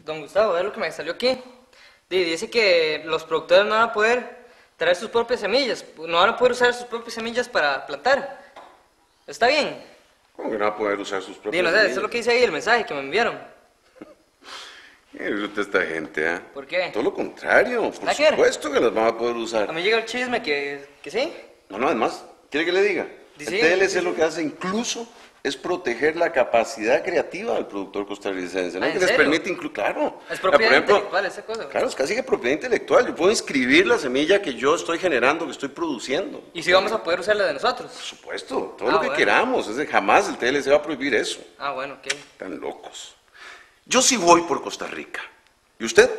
Don Gustavo, es lo que me salió aquí. Dice que los productores no van a poder traer sus propias semillas, no van a poder usar sus propias semillas para plantar. ¿Está bien? ¿Cómo que no va a poder usar sus propias No sé, semillas? eso es lo que dice ahí el mensaje que me enviaron. Usted esta gente, ¿ah? ¿Por qué? Todo lo contrario, por ¿Nada que ver? supuesto que las van a poder A usar. mí llega el chisme que sí. No, además, ¿quiere que le diga? Sí, El TLC sí. lo que hace incluso es proteger la capacidad creativa del productor costarricense, ¿no? ¿Ah, en Que les serio? permite incluir, claro. Es Por propiedad ejemplo, intelectual esa cosa. claro, es casi que propiedad intelectual. Yo puedo inscribir la semilla que yo estoy generando, que estoy produciendo. ¿Y si vamos a poder usar la de nosotros? Por supuesto, todo Ah, lo que bueno. queramos. Jamás el TLC va a prohibir eso. Ah, bueno, ok. Están locos. Yo sí voy por Costa Rica. ¿Y usted?